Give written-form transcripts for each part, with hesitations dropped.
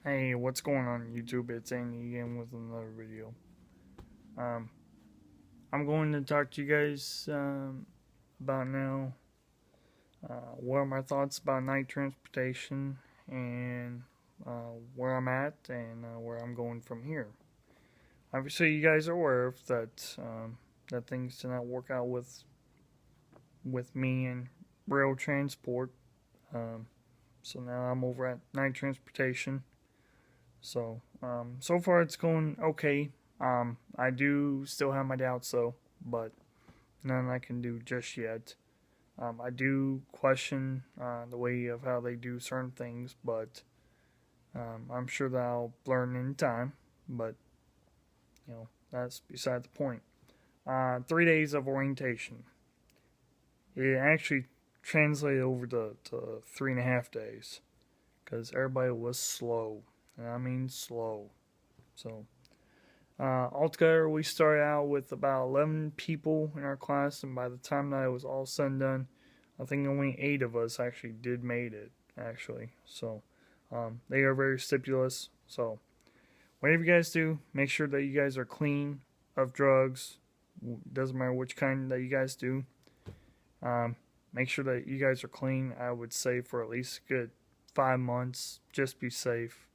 Hey, what's going on YouTube? It's Andy again with another video. Um, I'm going to talk to you guys about now what are my thoughts about night transportation and where I'm at and where I'm going from here. Obviously, you guys are aware of that things did not work out with me and rail transport. Um, so now I'm over at night transportation. So far it's going okay. I do still have my doubts though, but none I can do just yet. I do question the way of how they do certain things, but I'm sure that I'll learn in time. But that's beside the point. 3 days of orientation. It actually translated over to 3.5 days because everybody was slow, and I mean slow. So altogether, we started out with about 11 people in our class, and by the time that it was all said and done, I think only 8 of us actually did made it, actually. So, they are very stipulous. So, whatever you guys do, make sure that you guys are clean of drugs. Doesn't matter which kind that you guys do. Make sure that you guys are clean, I would say, for at least a good 5 months. Just be safe.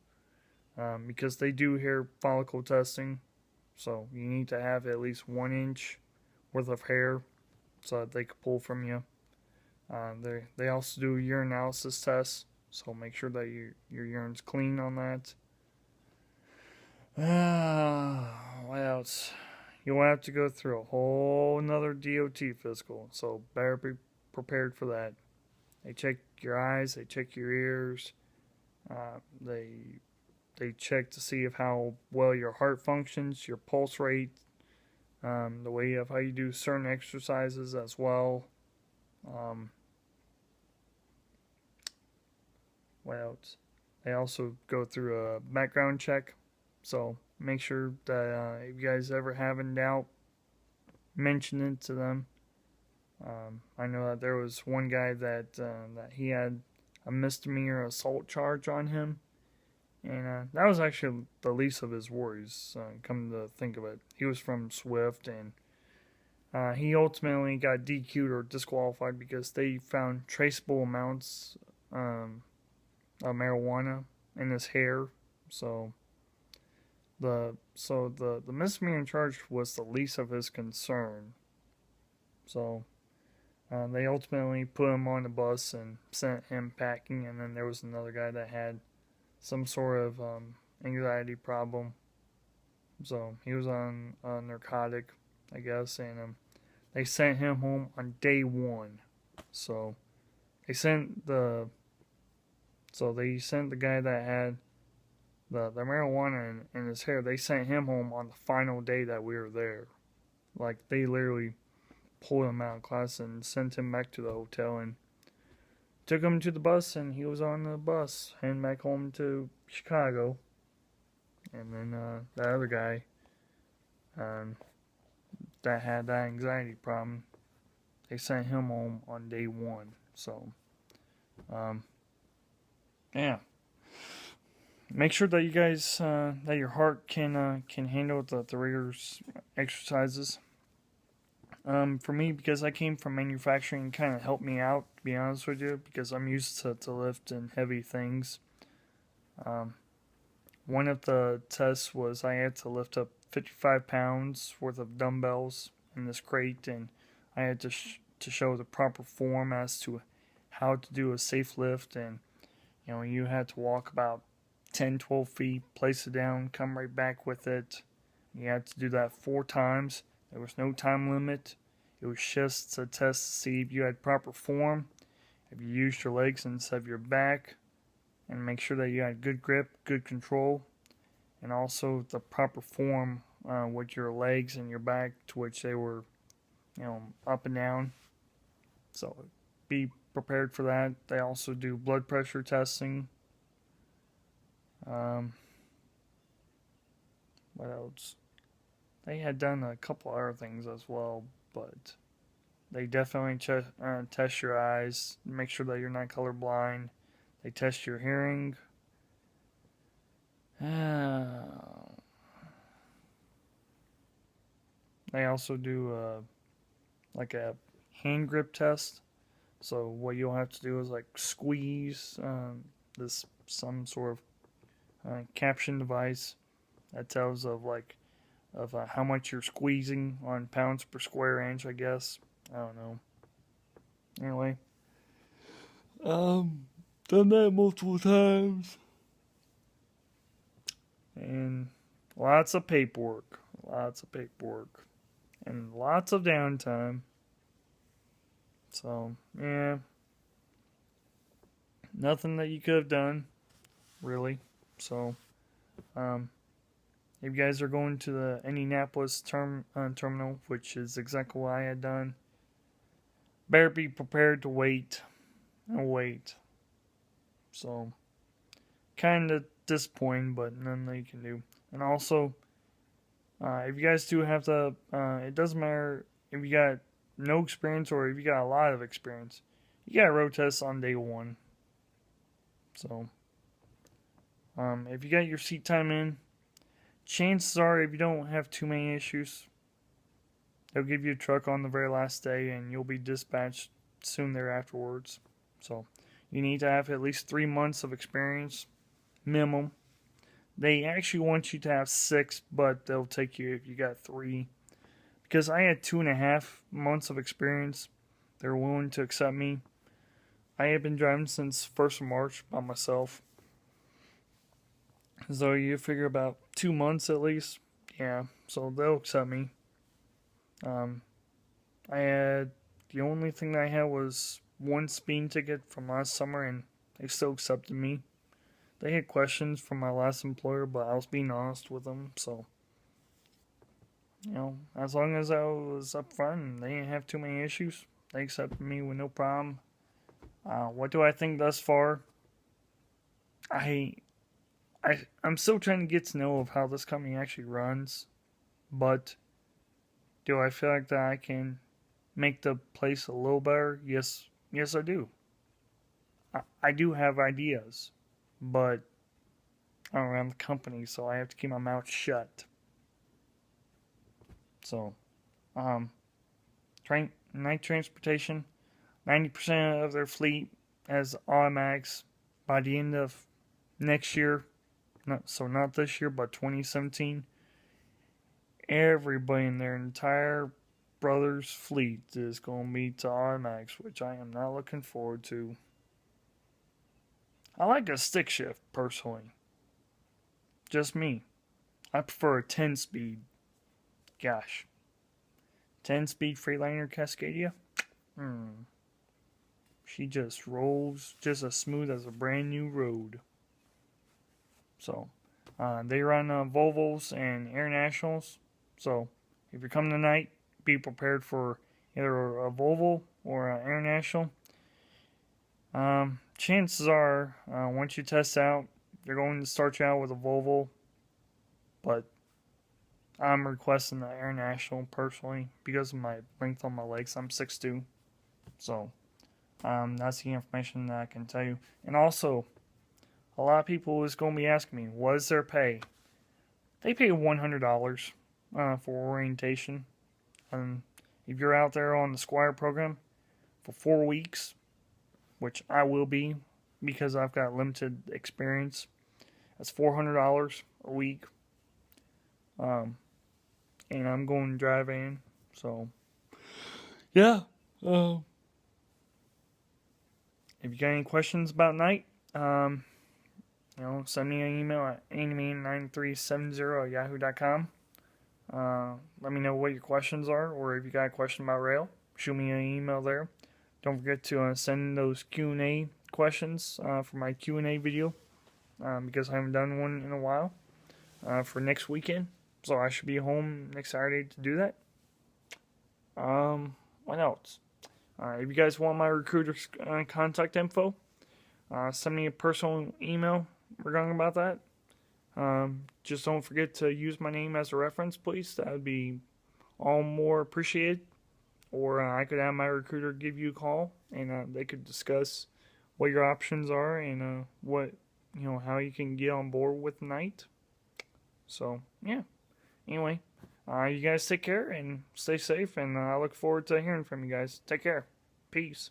Because they do hair follicle testing. So you need to have at least 1 inch worth of hair so that they can pull from you. They also do urinalysis tests, so make sure that your urine's clean on that. What else? You'll have to go through a whole another DOT physical, so better be prepared for that. They check your eyes, they check your ears, they check to see if how well your heart functions, your pulse rate, the way of how you do certain exercises as well. Um, what else? They also go through a background check, so make sure that if you guys ever have in doubt, mention it to them. I know that there was one guy that he had a misdemeanor assault charge on him, and that was actually the least of his worries. Come to think of it, he was from Swift, and he ultimately got DQ'd or disqualified because they found traceable amounts of marijuana in his hair. So the misdemeanor charge was the least of his concern. So they ultimately put him on the bus and sent him packing. And then there was another guy that had some sort of anxiety problem. So he was on a narcotic, I guess, and they sent him home on day one. So they sent the guy that had the marijuana in his hair. They sent him home on the final day that we were there. Like they literally pulled him out of class and sent him back to the hotel and took him to the bus, and he was on the bus heading back home to Chicago. And then the other guy um, that had that anxiety problem, they sent him home on day one. So, um, yeah. Make sure that you guys that your heart can handle the rigorous exercises. For me, because I came from manufacturing, kind of helped me out, to be honest with you, because I'm used to lifting heavy things. Um, One of the tests was I had to lift up 55 pounds worth of dumbbells in this crate, and I had to show the proper form as to how to do a safe lift. And you had to walk about 10-12 feet, place it down, come right back with it. You had to do that 4 times. There was no time limit. It was just a test to see if you had proper form, if you used your legs instead of your back, and make sure that you had good grip, good control, and also the proper form with your legs and your back, to which they were, up and down. So be prepared for that. They also do blood pressure testing. Um, what else? They had done a couple other things as well, but they definitely test your eyes, make sure that you're not colorblind. They test your hearing. They also do like a hand grip test. So what you'll have to do is like squeeze this some sort of caption device that tells of how much you're squeezing on pounds per square inch. I guess I don't know. Anyway, done that multiple times and lots of paperwork, and lots of downtime. So yeah, nothing that you could have done really. So um, if you guys are going to the Indianapolis terminal, which is exactly what I had done, better be prepared to wait and wait. So kind of disappointing, but nothing that you can do. And also, if you guys do have to, it doesn't matter if you got no experience or if you got a lot of experience. You got a road test on day one. So, if you got your seat time in, chances are if you don't have too many issues, they'll give you a truck on the very last day and you'll be dispatched soon thereafterwards. So, you need to have at least 3 months of experience, minimum. They actually want you to have 6, but they'll take you if you got 3. Because I had 2.5 months of experience, they're willing to accept me. I have been driving since 1st of March by myself. So you figure about 2 months at least. Yeah, so they'll accept me. I had, the only thing that I had was one speeding ticket from last summer, and they still accepted me. They had questions from my last employer, but I was being honest with them, so, as long as I was upfront and they didn't have too many issues, they accepted me with no problem. What do I think thus far? I'm still trying to get to know of how this company actually runs, but do I feel like that I can make the place a little better? Yes, I do. I do have ideas, but I don't run the company, so I have to keep my mouth shut. So, night transportation, 90% of their fleet has automatics by the end of next year. Not this year, but 2017. Everybody in their entire brother's fleet is going to be to automatics, which I am not looking forward to. I like a stick shift, personally. Just me. I prefer a 10-speed. Gosh. 10-speed Freightliner Cascadia? She just rolls just as smooth as a brand new road. So, they run Volvos and Air Nationals. So, if you're coming tonight, be prepared for either a Volvo or an Air National. Chances are, once you test out, they're going to start you out with a Volvo. But I'm requesting the Air National personally because of my length on my legs. I'm 6'2". So, that's the information that I can tell you. And also, a lot of people is going to be asking me, what is their pay? They pay $100 for orientation. If you're out there on the Squire program for 4 weeks, which I will be because I've got limited experience, that's $400 a week. And I'm going to drive in. So, yeah. If you got any questions about night, send me an email at anime9370@yahoo.com. Let me know what your questions are, or if you got a question about rail, shoot me an email there. Don't forget to send those Q&A questions for my Q&A video, because I haven't done one in a while, for next weekend. So I should be home next Saturday to do that. What else? If you guys want my recruiter's contact info, send me a personal email regarding about that. Just don't forget to use my name as a reference, please. That would be all more appreciated. Or I could have my recruiter give you a call, and they could discuss what your options are and what how you can get on board with Knight. So yeah. Anyway, you guys take care and stay safe, and I look forward to hearing from you guys. Take care. Peace.